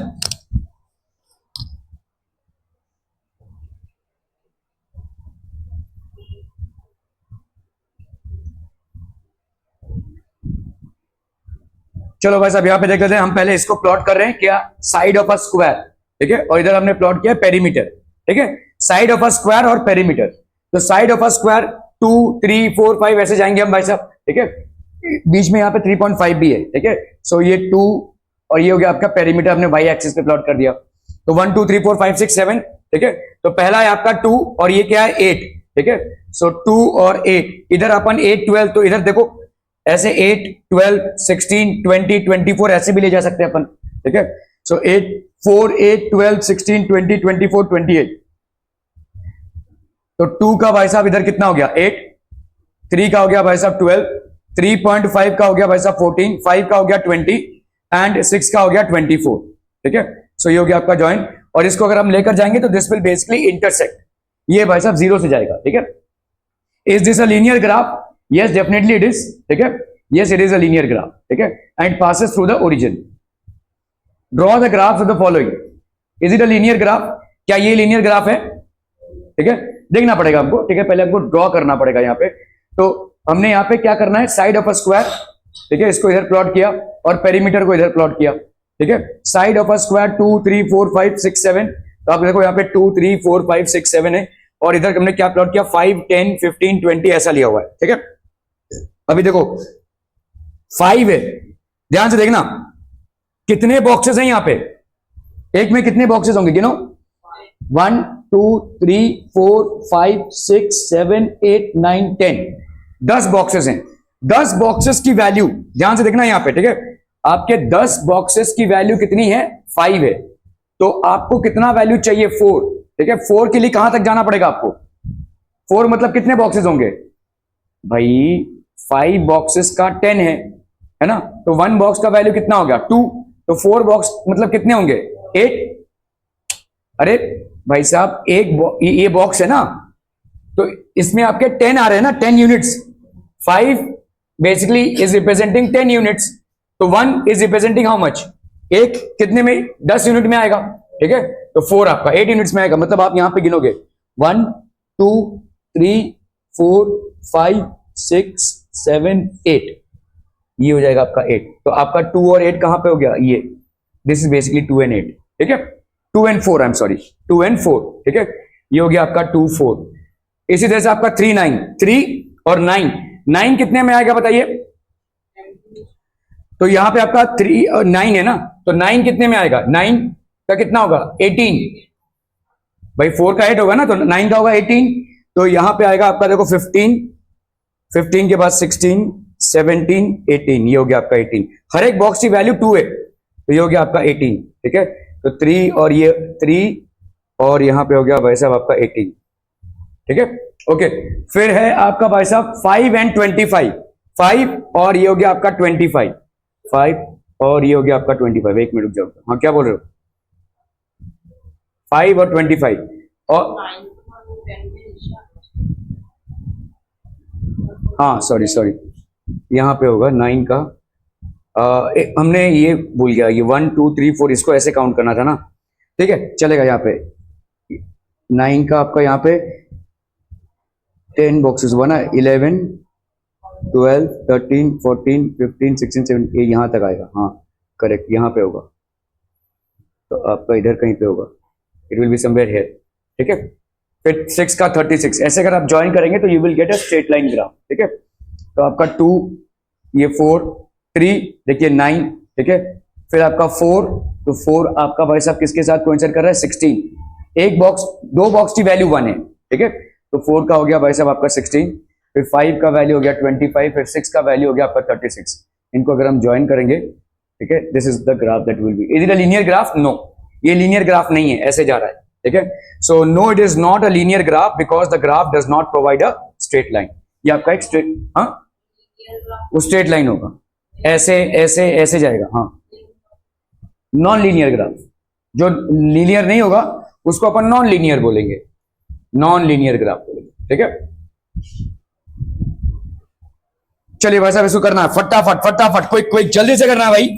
चलो भाई साहब यहाँ पे देख लेते हैं, हम पहले इसको प्लॉट कर रहे हैं क्या, साइड ऑफ अ स्क्वायर, ठीक है, और इधर हमने प्लॉट किया पेरीमीटर, ठीक है, साइड ऑफ अ स्क्वायर और पेरीमीटर। तो साइड ऑफ अ स्क्वायर 2 3 4 5 ऐसे जाएंगे हम भाई साहब, ठीक है, बीच में यहाँ पे 3.5 भी है, ठीक है। सो ये 2 और ये हो गया आपका पेरीमीटर, हमने वाई एक्सिस पे प्लॉट कर दिया। तो 1 2 3 4 5 6 7, ठीक है। तो पहला है आपका 2 और ये क्या है 8, ठीक है। सो 2 और 8, इधर अपन 8 12, तो इधर देखो ऐसे 8 12 16 20 24 ऐसे भी ले जा सकते हैं अपन, ठीक है। सो 8 4 8 12 16 20 24 28। तो 2 का भाई साहब इधर कितना हो गया 8, 3 का हो गया भाई साहब 12, 3.5 का हो गया भाई साहब 14, 5 का हो गया 20 एंड 6 का हो गया 24, ठीक है। सो ये हो गया आपका ज्वाइन, और इसको अगर हम लेकर जाएंगे तो दिस विल बेसिकली इंटरसेक्ट, ये भाई साहब 0 से जाएगा, ठीक है। Is this a linear graph? Yes definitely it is, ठीक है, yes it is a linear graph, ठीक है, and passes through the origin. Draw the graph of the following. Is it a linear graph? क्या ये linear graph है? ठीक है, देखना पड़ेगा हमको, ठीक है, पहले हमको ड्रॉ करना पड़ेगा यहाँ पे। तो हमने यहाँ पे क्या करना है, साइड ऑफ अ स्क्वायर, ठीक है, इसको इधर प्लॉट किया और पेरीमीटर को इधर प्लॉट किया, ठीक है। साइड ऑफ अ स्क्वायर 2 3 4 5 6 7, तो आप देखो यहाँ पे 2 3 4 5 6 7 है, और इधर हमने क्या प्लॉट किया 5 10 15 20 ऐसा लिया हुआ है, ठीक है। अभी देखो 5 है, ध्यान से देखना कितने बॉक्सेस हैं यहाँ पे, एक में कितने बॉक्सेस होंगे गिनो, 1 2 3 4 5 6 7 8 9 10, 10 बॉक्सेस हैं। 10 बॉक्सेस की वैल्यू ध्यान से देखना यहाँ पे, ठीक है। आपके 10 बॉक्सेस की वैल्यू कितनी है, 5 है, तो आपको कितना वैल्यू चाहिए, 4, ठीक है। 4 के लिए कहां तक जाना पड़ेगा आपको, 4 मतलब कितने बॉक्सेस होंगे भाई, 5 बॉक्सेस का 10 है ना, तो 1 बॉक्स का वैल्यू कितना हो गया 2, तो 4 बॉक्स मतलब कितने होंगे 8। अरे भाई साहब ये बॉक्स है ना, तो इसमें आपके 10 आ रहे हैं ना, 10 units, 5 basically is representing 10 units, तो 1 इज रिप्रेजेंटिंग हाउ मच, एक कितने में 10 यूनिट में आएगा, ठीक है। तो 4 आपका 8 यूनिट्स में आएगा, मतलब आप यहां पे गिनोगे 1 2 3 4 5 6 7 8, ये हो जाएगा आपका 8। तो आपका 2 और 8 कहां पे हो गया, ये दिस इज बेसिकली 2 and 8, ठीक है, 2 and 4, I am sorry 2 and 4, ठीक है, ये हो गया आपका 2 4। इसी तरह से आपका 3 9, 3 और 9, 9 कितने में आएगा बताइए, तो यहां पे आपका 3 और 9 है ना, तो 9 कितने में आएगा, 9 का कितना होगा 18, भाई 4 का 8 होगा ना, तो 9 का होगा 18, तो यहां पे आएगा आपका देखो 15, 15 के बाद 16 17 18, ये हो गया आपका 18, हर एक बॉक्स की वैल्यू 2 है, तो ये हो गया आपका 18, ठीक है। तो 3 और ये 3 और यहां पे हो गया भाई साहब आपका 18, ठीक है, ओके। फिर है आपका भाई साहब 5 and 25, 5 और ये हो गया आपका 25, 5 और ये हो गया आपका 25, एक मिनट रुक जाओ, हाँ क्या बोल रहे हो, 5 और 25 और हाँ सॉरी सॉरी, यहाँ पे होगा 9 का, हमने ये भूल गया, ये 1 2 3 4 इसको ऐसे काउंट करना था ना, ठीक है चलेगा। यहाँ पे 9 का आपका यहाँ पे 10 बॉक्सेस हुआ ना, 11 12 13 14 15 16 17, ये यहाँ तक आएगा, हाँ करेक्ट, यहाँ पे होगा, तो आपका इधर कहीं पे होगा, it will be somewhere here, ठीक है। फिर 6 का 36, ऐसे अगर आप ज्वाइन करेंगे तो you will get a straight line graph, ठीक है। तो आपका 2, ये 4 3, देखिए 9, ठीक है, फिर आपका 4, तो 4 आपका भाई साहब किसके साथ कोइंसाइड कर रहा है, 16, एक बॉक्स, दो बॉक्स की वैल्यू 1 है, ठीक है, तो 4 का हो गया भाई साहब आपका 16, फिर 5 का वैल्यू हो गया 25, फिर 6 का वैल्यू हो गया आपका 36, इनको अगर हम ज्वाइन करेंगे, ठीक है, this is the graph that will be, is it a linear graph, no ये लीनियर ग्राफ नहीं है, ऐसे जा रहा है, ठीक है। So no it is not a linear graph because the graph does not provide a straight line, ये आपका एक स्ट्रेट, हाँ वो स्ट्रेट लाइन होगा, ऐसे ऐसे ऐसे जाएगा, हाँ नॉन लीनियर ग्राफ, जो लीनियर नहीं होगा उसको अपन नॉन लीनियर बोलेंगे, नॉन लीनियर ग्राफ बोलेंगे, ठीक है। चलिए भाई साहब इसको करना है फटाफट फटाफट, क्विक क्विक जल्दी से करना है भाई।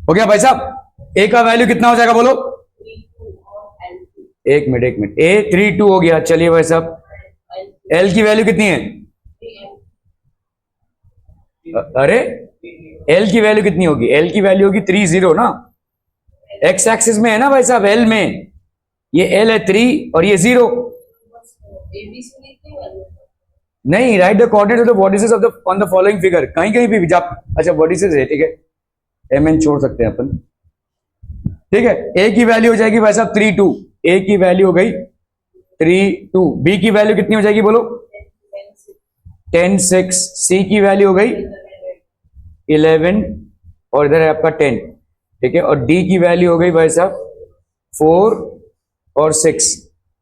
हो गया भाई साहब? ए का वैल्यू कितना हो जाएगा बोलो? एक मिनट, ए 3 2 हो गया। चलिए भाई साहब, एल की वैल्यू कितनी है? अरे एल की वैल्यू कितनी होगी? एल की वैल्यू होगी 3 0 ना, एक्स एक्सिस में है ना भाई साहब, एल में। ये एल है 3 और ये 0। नहीं, right the coordinate of the vertices of the on the following figure. कहीं कहीं भी जा, अच्छा वर्टिसेस है, ठीक है, एम एन छोड़ सकते हैं अपन, ठीक है। ए की वैल्यू हो जाएगी भाई साहब 3 2, ए की वैल्यू हो गई 3 2। बी की वैल्यू कितनी हो जाएगी बोलो? 10 6। सी की वैल्यू हो गई 11 और इधर है आपका 10, ठीक है। और डी की वैल्यू हो गई भाई साहब 4 और 6,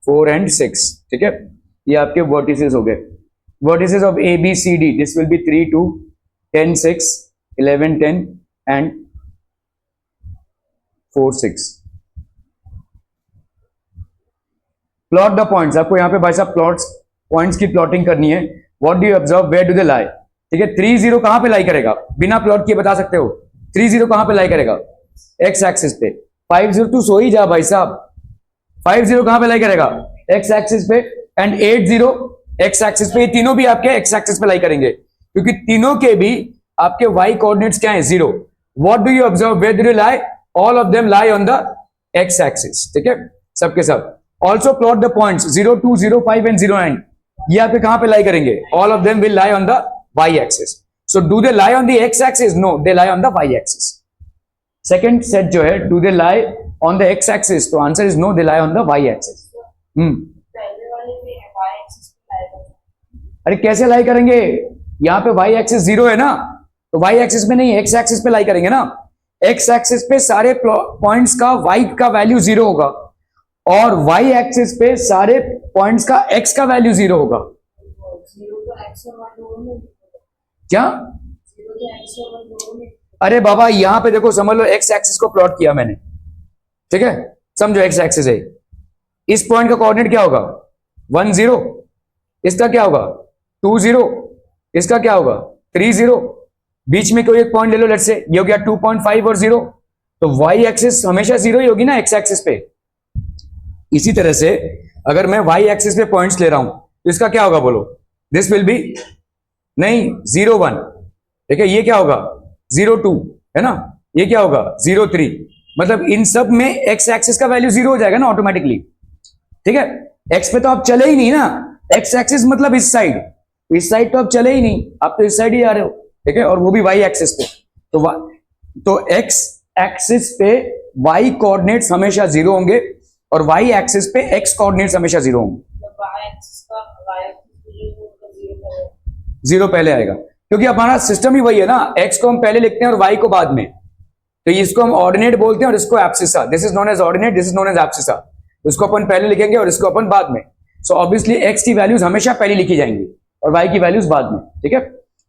4 and 6, ठीक है। ये आपके वर्टिसेस हो गए, vertices of A B C D. This will be 3 2 10 6 11 10 and 4 6। Plot the points. आपको यहाँ पे भाई साहब प्लॉट्स, पॉइंट्स की प्लॉटिंग करनी है। What do you observe, where do they lie, ठीक है। 3 0 कहां पे लाई करेगा? बिना प्लॉट किए बता सकते हो 3 0 कहां पे लाई करेगा? एक्स एक्सिस पे। 5 0 तू सो ही जा भाई साहब, 5 0 कहां पे लाई करेगा? एक्स एक्सिस पे। एंड 8 0 एक्स एक्सिस पे। ये तीनों भी आपके एक्स एक्सिस पे लाई करेंगे, क्योंकि तीनों के भी आपके वाई कोऑर्डिनेट्स क्या है? 0। What do you observe, where do you lie? All of them lie on the x axis, ठीक है, सबके सब। Also plot the points 0 2 0 5 and 0 9। ये आपके कहां पे लाई करेंगे? All of them will lie on the Y axis. So do they lie on the x axis? No, they lie on the Y axis. Second set जो है, do they lie on the x axis? तो answer is no, they lie on the Y axis. अरे कैसे लाई करेंगे? यहां पे Y axis 0 है ना, तो वाई एक्सिस पे नहीं, एक्स एक्सिस पे लाई करेंगे ना। एक्स एक्सिस पे सारे पॉइंट्स का वाई का वैल्यू 0 होगा, और वाई एक्सिस पे सारे पॉइंट्स का एक्स का वैल्यू 0 होगा। क्या? अरे बाबा यहां पे देखो, समझ लो एक्स एक्सिस को प्लॉट किया मैंने, ठीक है, समझो एक्स एक्सिस है। इस पॉइंट का कोऑर्डिनेट क्या होगा? 1 0। इसका क्या होगा? 2 0। इसका क्या होगा? 3 0। बीच में कोई एक पॉइंट ले लो, लेट्स से ये हो गया 2.5 और 0। तो वाई एक्सिस हमेशा 0 ही होगी ना एक्स एक्सिस पे। इसी तरह से अगर मैं वाई एक्सिस पे पॉइंट्स ले रहा हूं, तो इसका क्या होगा बोलो? दिस विल बी, नहीं 0 1, ठीक है। ये क्या होगा? 0 2, है ना। ये क्या होगा? 0 3। मतलब इन सब में एक्स एक्सिस का वैल्यू 0 हो जाएगा ना ऑटोमेटिकली, ठीक है। एक्स पे तो आप चले ही नहीं ना, एक्स एक्सिस मतलब इस साइड तो आप चले ही नहीं, आप तो इस साइड ही आ रहे हो, ठीक है। और वो भी वाई एक्सिस पे। तो एक्स एक्सिस पे वाई कोऑर्डिनेट्स हमेशा 0 होंगे, और वाई एक्सिस पे एक्स कोऑर्डिनेट्स हमेशा 0 होंगे। 0 पहले आएगा, क्योंकि हमारा सिस्टम ही वही है ना, एक्स को हम पहले लिखते हैं और वाई को बाद में। तो इसको हम ऑर्डिनेट बोलते हैं और इसको abscissa. This is known as ordinate, this is known as abscissa. इसको अपन पहले लिखेंगे और इसको अपन बाद में। सो ऑब्वियसली एक्स की वैल्यूज हमेशा पहले लिखी जाएंगी और वाई की वैल्यूज बाद में, ठीक है।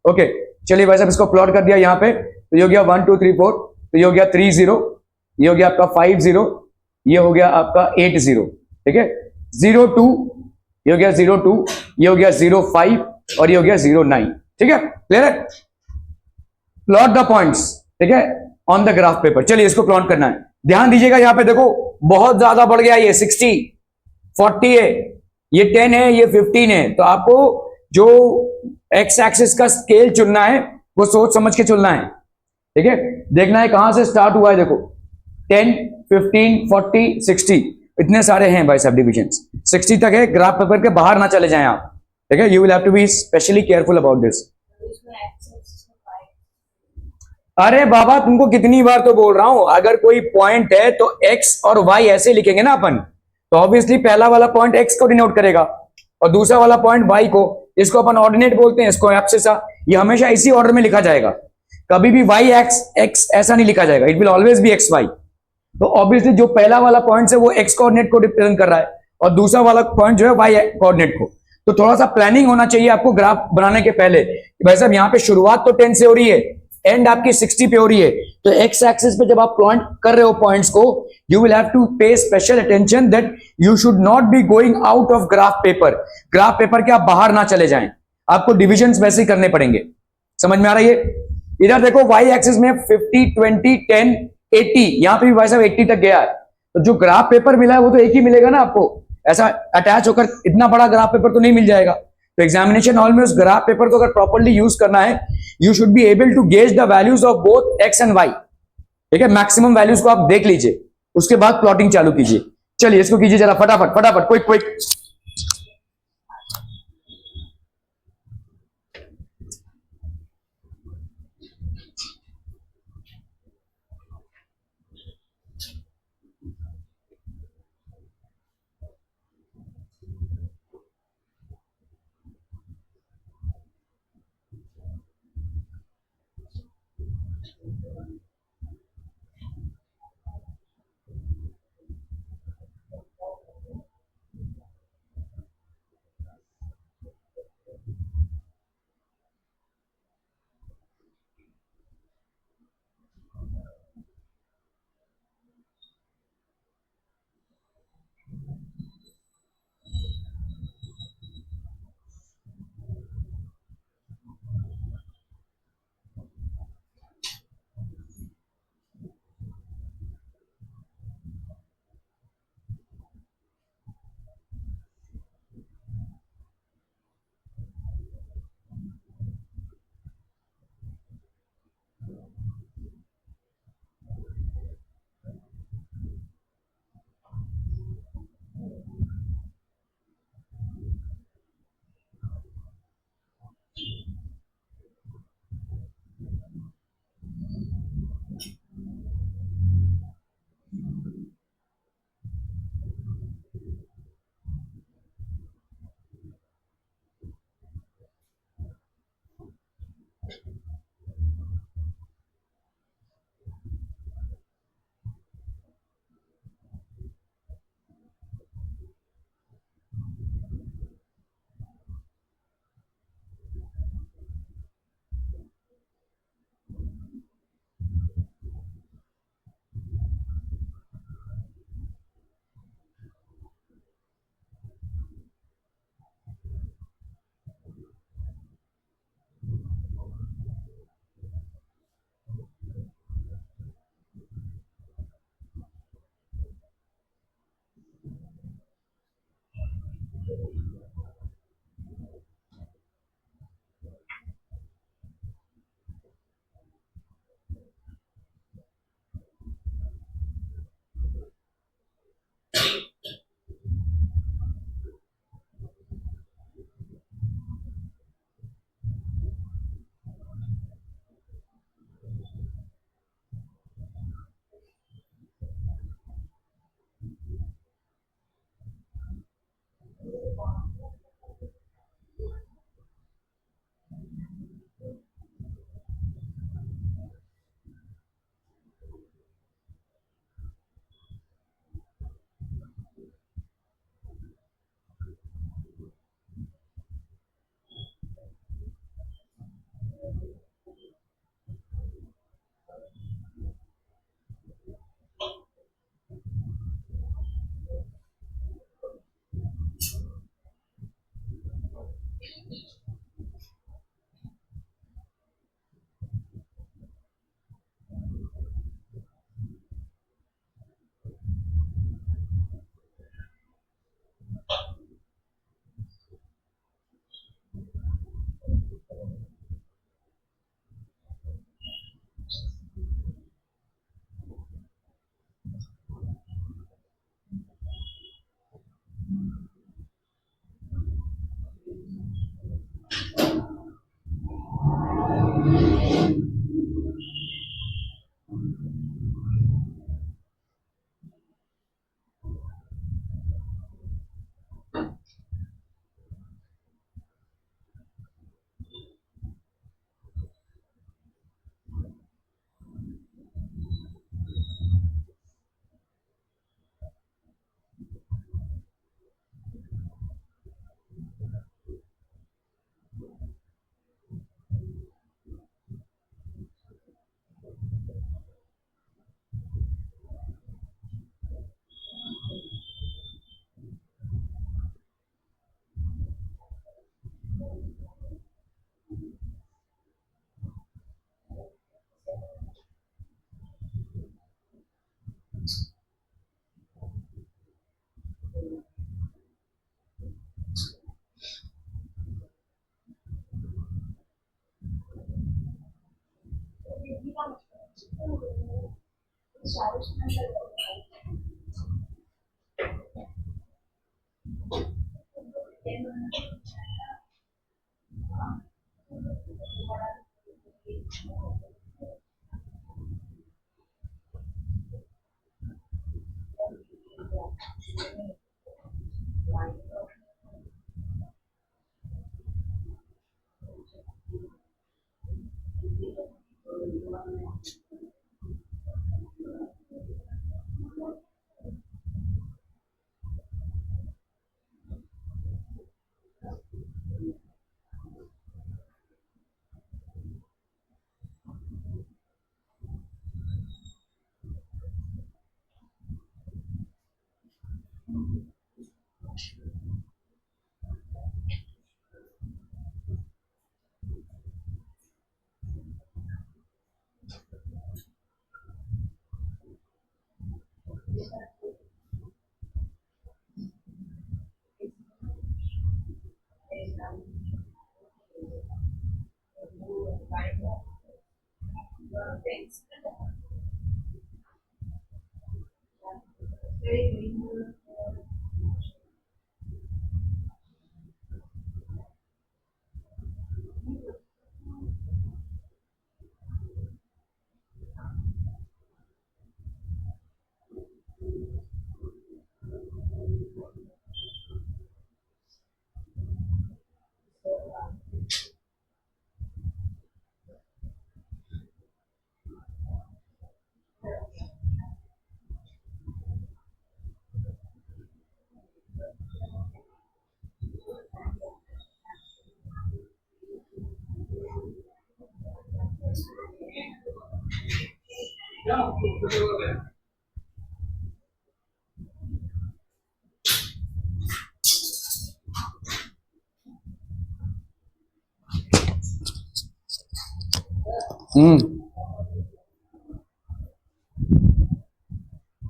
ओके, चलिए भाई साहब इसको प्लॉट कर दिया यहाँ पे। तो ये हो गया 1 2 3 4, तो ये हो गया 3 0, ये हो गया आपका 5 0, ये हो गया आपका 8 0, ठीक है। 0 2, ये हो गया 0 2, ये हो गया 0 5 और ये हो गया 0 9, ठीक है। क्लियर है? प्लॉट द पॉइंट्स, ठीक है, ऑन द ग्राफ पेपर। चलिए इसको प्लॉट करना है। ध्यान दीजिएगा, यहाँ पे देखो बहुत ज्यादा बढ़ गया, ये 60 40 है, ये 10 है, ये 15 है। तो आपको जो एक्स एक्सिस का स्केल चुनना है वो सोच समझ के चुनना है, ठीक है। देखना है कहां से स्टार्ट हुआ है। देखो 10 15 40 60, इतने सारे हैं भाई साहब डिविजन्स। 60 तक है, ग्राफ पेपर के बाहर ना चले जाएं आप, ठीक है। You will have to be specially careful about this. अरे बाबा तुमको कितनी बार तो बोल रहा हूं, अगर कोई पॉइंट है तो एक्स और वाई ऐसे लिखेंगे ना अपन, तो ऑब्वियसली पहला वाला पॉइंट एक्स को डिनोट करेगा और दूसरा वाला पॉइंट वाई को। इसको अपन ऑर्डिनेट बोलते हैं, इसको एब्सिसा। ये हमेशा इसी ऑर्डर में लिखा जाएगा, कभी भी वाई एक्स एक्स ऐसा नहीं लिखा जाएगा। It will always be x y. तो ऑब्वियसली जो पहला वाला पॉइंट है वो एक्स कोऑर्डिनेट को रिप्रेजेंट कर रहा है और दूसरा वाला पॉइंट जो है वाई कोऑर्डिनेट को। तो थोड़ा सा प्लानिंग होना चाहिए आपको ग्राफ बनाने के पहले। भाई साहब यहाँ पे शुरुआत तो 10 से हो रही है, एंड आपकी 60 पे हो रही है। तो एक्स एक्सिस पे जब आप प्लॉट कर रहे हो पॉइंट्स को, यू विल हैव टू पे special attention that you should not be going out of graph paper. Graph paper के आप बाहर ना चले जाएं, आपको डिविजन्स वैसे ही करने पड़ेंगे। समझ में आ रही है? इधर देखो वाई एक्सिस में 50 20 10 80, यहाँ पे भी भाई साहब 80 तक गया है। तो जो ग्राफ पेपर मिला है वो तो एक ही मिलेगा ना आपको, ऐसा अटैच होकर इतना बड़ा ग्राफ पेपर तो नहीं मिल जाएगा। तो एग्जामिनेशन हॉल में उस ग्राफ पेपर को अगर प्रॉपर्ली यूज करना है, you should be able to gauge the values of both x and y. ठीक है, मैक्सिमम वैल्यूज को आप देख लीजिए, उसके बाद प्लॉटिंग चालू कीजिए। चलिए इसको कीजिए जरा फटाफट फटाफट, quick quick.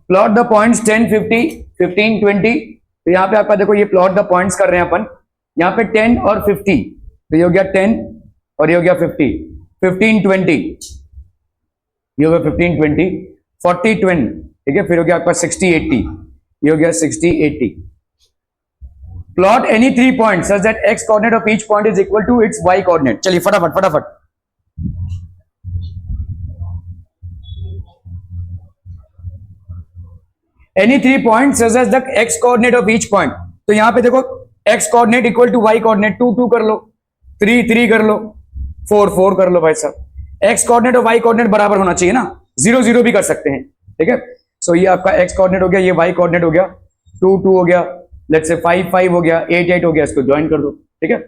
Plot the points 10, 50, 15, 20। तो यहाँ पे आपका देखो ये प्लॉट द पॉइंट्स कर रहे हैं अपन। यहाँ पे 10 और 50, तो ये हो गया 10 और ये हो गया 50, 15, 20, ये हो गया 15, 20, 40, 20, ठीक है। फिर हो गया आपका 60, 80, ये हो गया 60, 80। Plot any 3 point such that x coordinate of each point is equal to its y coordinate. चलिए फटाफट फटाफट। Any 3 point such that the x coordinate of each point. तो यहां पे देखो x coordinate equal to y coordinate, 2 2 कर लो, 3 3 कर लो, 4 4 कर लो भाई साहब। एक्स कोऑर्डिनेट और वाई कोऑर्डिनेट बराबर होना चाहिए ना, 0 0 भी कर सकते हैं, ठीक है। सो ये आपका एक्स कोऑर्डिनेट हो गया, ये वाई कोऑर्डिनेट हो गया, 2 2 हो गया, लेट्स से 5 5 हो गया, 8 8 हो गया, इसको ज्वाइन कर दो, ठीक है।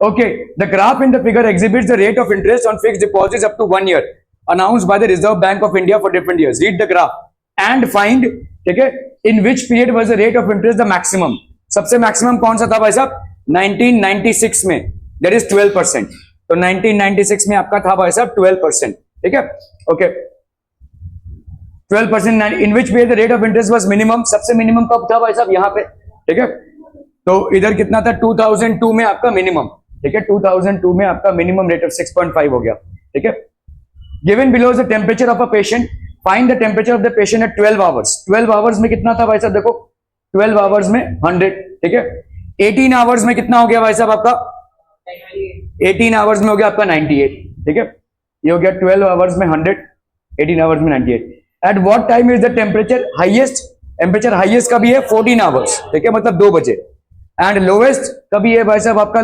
Okay, the graph in the figure exhibits the rate of interest on fixed deposits up to 1 year announced by the Reserve Bank of India for different years. Read the graph and find, ठीक है, in which period was the rate of interest the maximum. सबसे maximum कौन सा था भाई साहब? 1996 में, that is 12%। तो 1996 में आपका था भाई साहब 12%, ठीक है। Okay, 12%। in which period the rate of interest was minimum? सबसे मिनिमम कब था भाई साहब? यहाँ पे, ठीक है। तो इधर कितना था? 2002 में आपका मिनिमम, ठीक है। 2002 में आपका मिनिमम रेट ऑफ 6.5 हो गया, ठीक है। Given below is the temperature of a patient. Find the temperature of the patient at 12 hours. 12 hours में कितना था भाई साहब? देखो 12 hours में 100, ठीक है। 18 hours में कितना हो गया भाई साहब आपका? 18 hours में हो गया आपका 98, ठीक है। ये हो गया 12 hours में 100, 18 hours में 98। At what time is the temperature highest? Temperature highest कभी है? 14 hours, ठीक है, मतलब 2 बजे। एंड लोवेस्ट कभी है भाई साहब आपका?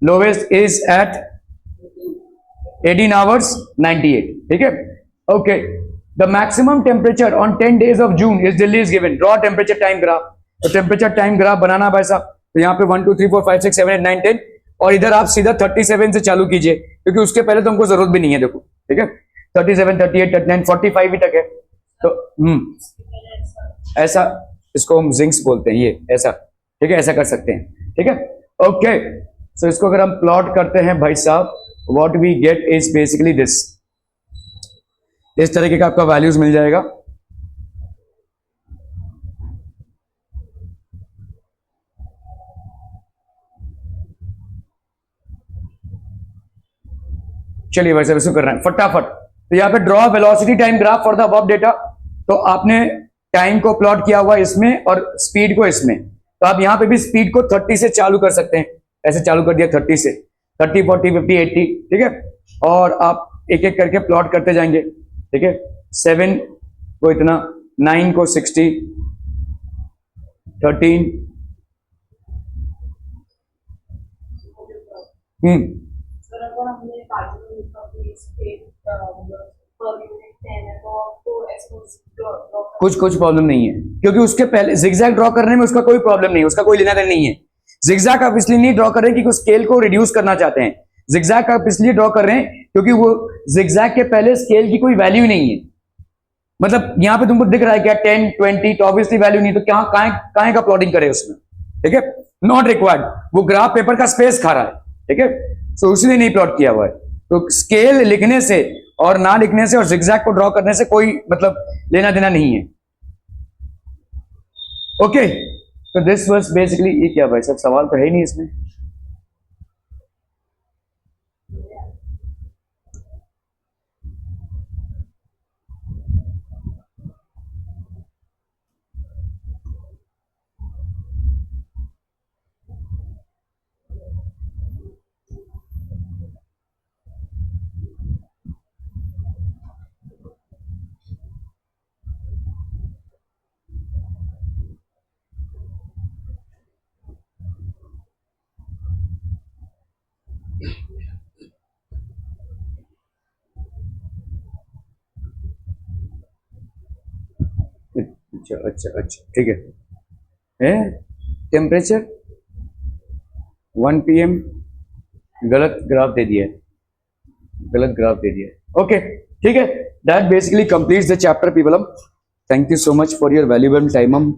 लोवेस्ट इज एट 18 hours 98, ठीक है। Okay, the maximum temperature on 10 days of June is Delhi is given. Draw temperature time graph. तो टेम्परेचर टाइम ग्राफ बनाना भाई साहब, तो यहाँ पे 1 2 3 4 5 6 7 8 9 10, और इधर आप सीधा 37 से चालू कीजिए, क्योंकि उसके पहले तो हमको जरूरत भी नहीं है, देखो, ठीक है। 37 38 39 45 भी तक है। तो ऐसा, इसको हम जिंक्स बोलते हैं, ये ऐसा, ठीक है, ऐसा कर सकते हैं, ठीक है। ओके, सो इसको अगर हम प्लॉट करते हैं भाई साहब, what we get is basically this, इस तरीके का आपका वैल्यूज मिल जाएगा। चलिए भाई साहब इसको कर रहे हैं फटाफट। तो यहाँ पे draw velocity time graph for the above data, तो आपने टाइम को प्लॉट किया हुआ इसमें और स्पीड को इसमें, तो आप यहाँ पे भी स्पीड को 30 से चालू कर सकते हैं, ऐसे चालू कर दिया 30 से, 30 40 50 80, ठीक है, और आप एक एक करके प्लॉट करते जाएंगे, ठीक है, 7 को इतना, 9 को 60, 13, सर अगर हमने कार्टून का स्पेस पर यूनिट है तो आपको ऐसा कुछ प्रॉब्लम नहीं है, क्योंकि उसके पहले जिगजैग ड्रॉ करने में उसका कोई प्रॉब्लम नहीं है, उसका कोई लेना देना नहीं है। जिगजैग आप इसलिए नहीं ड्रॉ कर रहे हैं कि स्केल को रिड्यूस करना चाहते हैं, जिगजैग आप इसलिए ड्रॉ कर रहे हैं क्योंकि वो जिगजैग के पहले स्केल की कोई वैल्यू नहीं है, मतलब यहां पे तुमको दिख रहा है क्या 10 20, तो ऑब्वियसली वैल्यू नहीं, तो क्या काहे का प्लॉटिंग करे उसमें, ठीक है, नॉट रिक्वायर्ड, वो ग्राफ पेपर का स्पेस खा रहा है, ठीक है, तो इसलिए नहीं प्लॉट किया हुआ है। तो स्केल लिखने से और ना लिखने से और जिगजैग को ड्रॉ करने से कोई मतलब लेना देना नहीं है। ओके, तो दिस वाज बेसिकली, ये क्या भाई सब सवाल तो है ही नहीं इसमें। अच्छा अच्छा अच्छा, ठीक है, टेम्परेचर 1 PM, गलत ग्राफ दे दिया है, गलत ग्राफ दे दिया है। ओके, ठीक है, that basically completes the chapter people. Thank you so much for your valuable time.